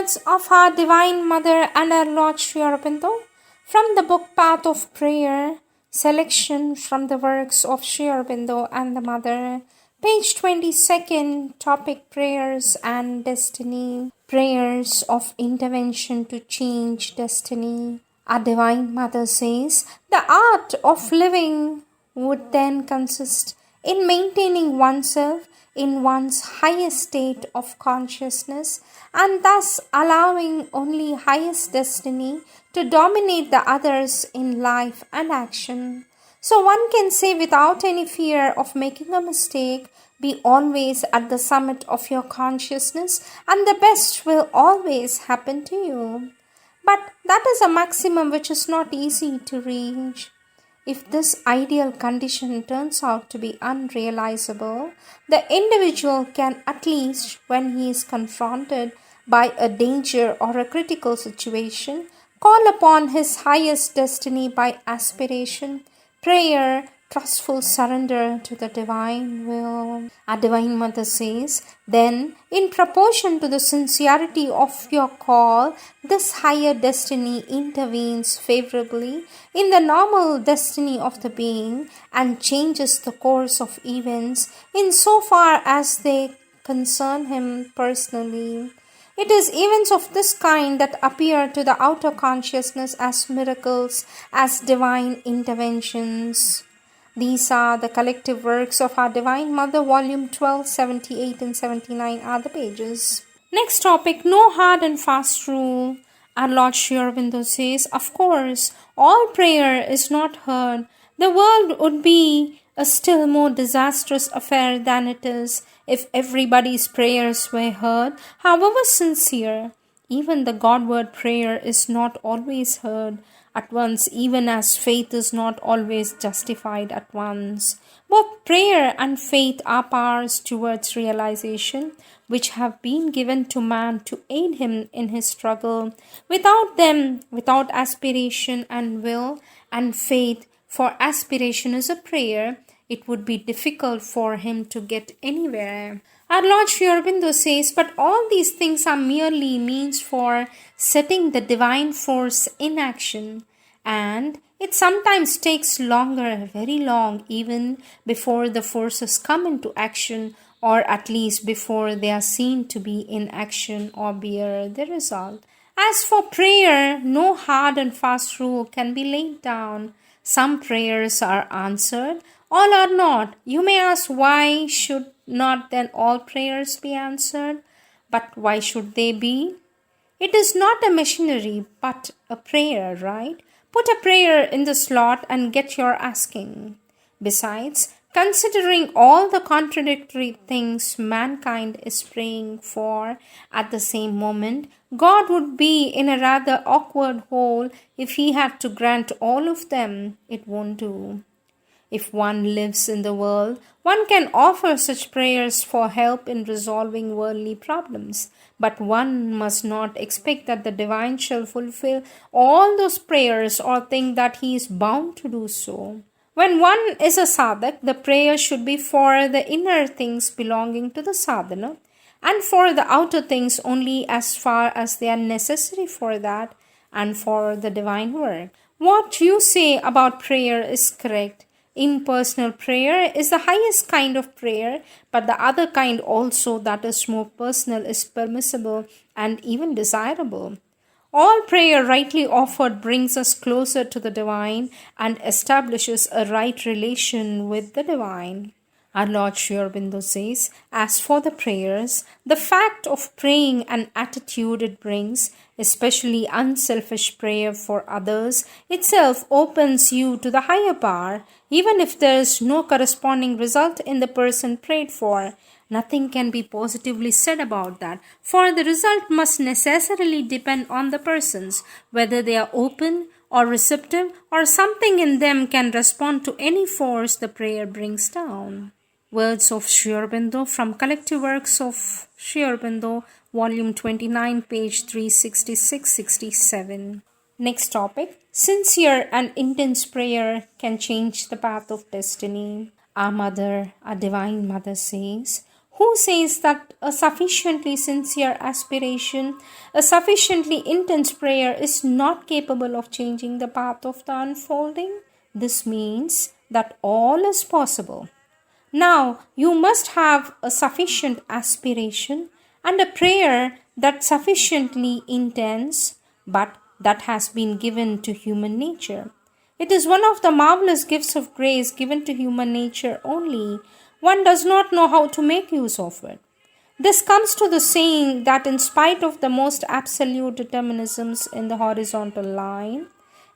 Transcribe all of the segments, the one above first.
words of our Divine Mother and our Lord Sri Aurobindo from the book Path of Prayer, selection from the works of Sri Aurobindo and the Mother, page 22nd, topic Prayers and Destiny, prayers of intervention to change destiny. Our Divine Mother says, the art of living would then consist in maintaining oneself in one's highest state of consciousness and thus allowing only highest destiny to dominate the others in life and action. So one can say without any fear of making a mistake, be always at the summit of your consciousness and the best will always happen to you. But that is a maximum which is not easy to reach. If this ideal condition turns out to be unrealizable, the individual can at least, when he is confronted by a danger or a critical situation, call upon his highest destiny by aspiration, prayer, trustful surrender to the divine will. Our Divine Mother says, then, in proportion to the sincerity of your call, this higher destiny intervenes favorably in the normal destiny of the being and changes the course of events in so far as they concern him personally. It is events of this kind that appear to the outer consciousness as miracles, as divine interventions. These are the collective works of our Divine Mother, volume 12, 78 and 79 are the pages. Next topic, no hard and fast rule. Our Lord Sri Aurobindo says, of course, all prayer is not heard. The world would be a still more disastrous affair than it is if everybody's prayers were heard, however sincere. Even the Godward prayer is not always heard at once, even as faith is not always justified at once. Both prayer and faith are powers towards realization, which have been given to man to aid him in his struggle. Without them, without aspiration and will and faith, for aspiration is a prayer, it would be difficult for him to get anywhere. Our Lord Sri Aurobindo says, but all these things are merely means for setting the divine force in action, and it sometimes takes longer, very long, even before the forces come into action, or at least before they are seen to be in action or bear the result. As for prayer, no hard and fast rule can be laid down. Some prayers are answered, all are not. You may ask, why should not then all prayers be answered? But why should they be? It is not a machinery, but a prayer, right? Put a prayer in the slot and get your asking. Besides, considering all the contradictory things mankind is praying for at the same moment, God would be in a rather awkward hole if he had to grant all of them. It won't do. If one lives in the world, one can offer such prayers for help in resolving worldly problems. But one must not expect that the divine shall fulfill all those prayers or think that he is bound to do so. When one is a sadhak, the prayer should be for the inner things belonging to the sadhana and for the outer things only as far as they are necessary for that and for the divine work. What you say about prayer is correct. Impersonal prayer is the highest kind of prayer, but the other kind also that is more personal is permissible and even desirable. All prayer rightly offered brings us closer to the divine and establishes a right relation with the divine. Our Lord Sri Aurobindo says, as for the prayers, the fact of praying and attitude it brings, especially unselfish prayer for others, itself opens you to the higher power, even if there is no corresponding result in the person prayed for. Nothing can be positively said about that, for the result must necessarily depend on the persons, whether they are open or receptive, or something in them can respond to any force the prayer brings down. Words of Sri Aurobindo from Collective Works of Sri Aurobindo, Volume 29, page 366-67. Next topic, sincere and intense prayer can change the path of destiny. Our Mother, our Divine Mother says, Who says that a sufficiently sincere aspiration, a sufficiently intense prayer is not capable of changing the path of the unfolding? This means that all is possible. Now, you must have a sufficient aspiration and a prayer that's sufficiently intense, but that has been given to human nature. It is one of the marvelous gifts of grace given to human nature only. One does not know how to make use of it. This comes to the saying that in spite of the most absolute determinisms in the horizontal line,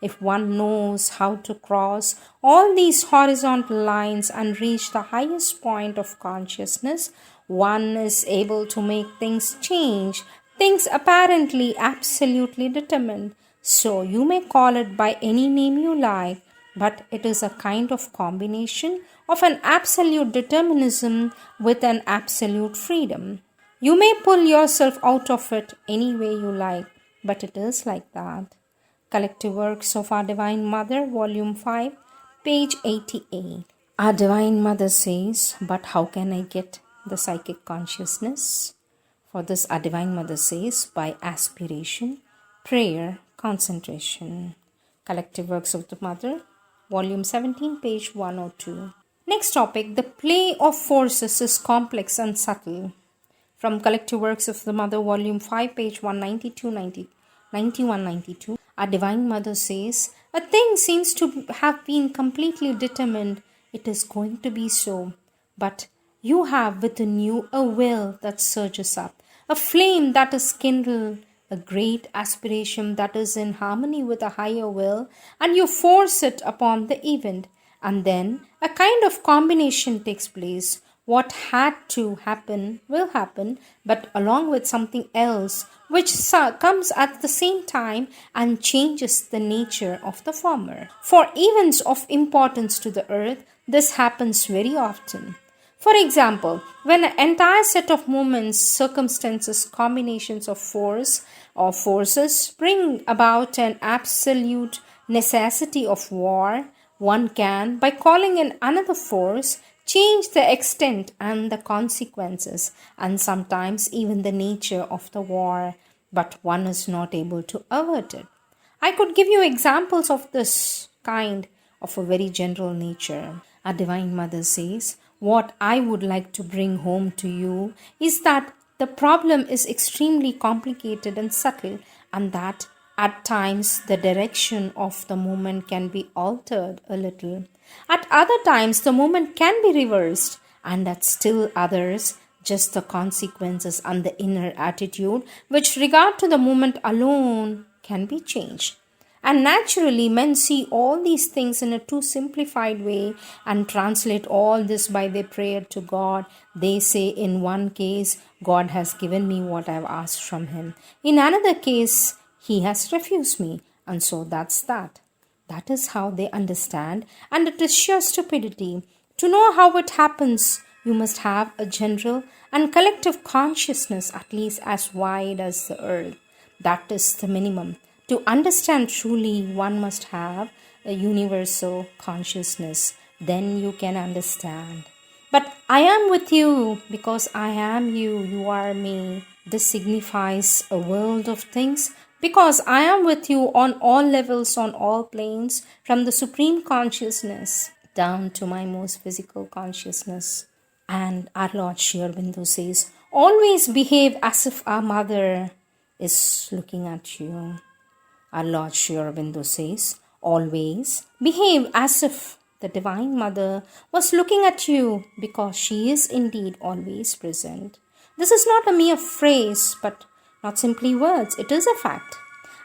if one knows how to cross all these horizontal lines and reach the highest point of consciousness, one is able to make things change, things apparently absolutely determined. So you may call it by any name you like, but it is a kind of combination of an absolute determinism with an absolute freedom. You may pull yourself out of it any way you like, but it is like that. Collective Works of Our Divine Mother, Volume 5, page 88. Our Divine Mother says, but how can I get the psychic consciousness? For this, our Divine Mother says, by aspiration, prayer, concentration. Collective Works of the Mother, Volume 17, page 102. Next topic, the play of forces is complex and subtle. From Collective Works of the Mother, Volume 5, page 9192. Our Divine Mother says, a thing seems to have been completely determined. It is going to be so. But you have within you a will that surges up, a flame that is kindled, a great aspiration that is in harmony with a higher will, and you force it upon the event. And then a kind of combination takes place. What had to happen will happen, but along with something else which comes at the same time and changes the nature of the former. For events of importance to the earth, this happens very often. For example, when an entire set of moments, circumstances, combinations of force or forces bring about an absolute necessity of war, one can, by calling in another force, change the extent and the consequences and sometimes even the nature of the war, but one is not able to avert it. I could give you examples of this kind of a very general nature. Our Divine Mother says, what I would like to bring home to you is that the problem is extremely complicated and subtle, and that at times the direction of the movement can be altered a little. At other times the movement can be reversed, and at still others just the consequences and the inner attitude which regard to the movement alone can be changed. And naturally, men see all these things in a too simplified way and translate all this by their prayer to God. They say, in one case, God has given me what I have asked from Him. In another case, He has refused me. And so that's that. That is how they understand. And it is sheer stupidity. To know how it happens, you must have a general and collective consciousness at least as wide as the earth. That is the minimum. To understand truly, one must have a universal consciousness. Then you can understand. But I am with you because I am you, you are me. This signifies a world of things because I am with you on all levels, on all planes, from the supreme consciousness down to my most physical consciousness. And our Lord Sri Aurobindo says, always behave as if our mother is looking at you. Our Lord Sri Aurobindo says, always behave as if the Divine Mother was looking at you because she is indeed always present. This is not a mere phrase, but not simply words. It is a fact.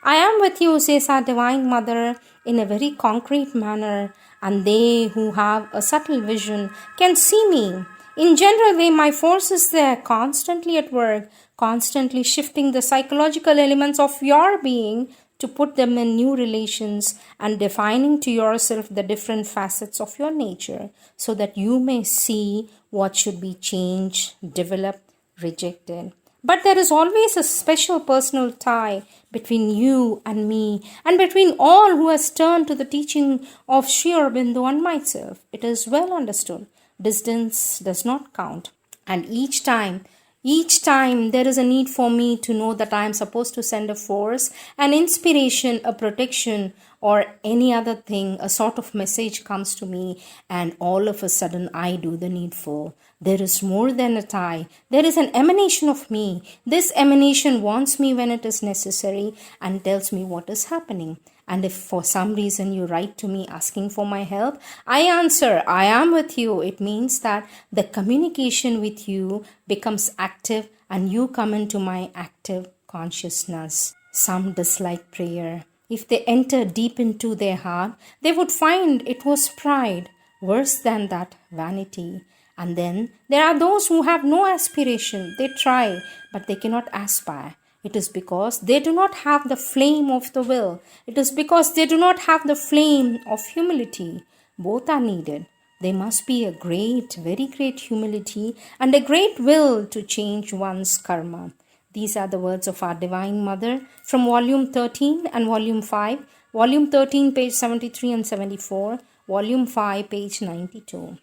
I am with you, says our Divine Mother, in a very concrete manner, and they who have a subtle vision can see me. In general way, my force is there, constantly at work, constantly shifting the psychological elements of your being to put them in new relations and defining to yourself the different facets of your nature so that you may see what should be changed, developed, rejected. But there is always a special personal tie between you and me and between all who has turned to the teaching of Sri Aurobindo and myself. It is well understood. Distance does not count. And each time there is a need for me to know that I am supposed to send a force, an inspiration, a protection, or any other thing, a sort of message comes to me, and all of a sudden I do the needful. There is more than a tie. There is an emanation of me. This emanation wants me when it is necessary and tells me what is happening. And if for some reason you write to me asking for my help, I answer, I am with you. It means that the communication with you becomes active and you come into my active consciousness. Some dislike prayer. If they enter deep into their heart, they would find it was pride. Worse than that, vanity. And then there are those who have no aspiration. They try, but they cannot aspire. It is because they do not have the flame of the will. It is because they do not have the flame of humility. Both are needed. There must be a great, very great humility and a great will to change one's karma. These are the words of our Divine Mother from Volume 13 and Volume 5. Volume 13, page 73 and 74. Volume 5, page 92.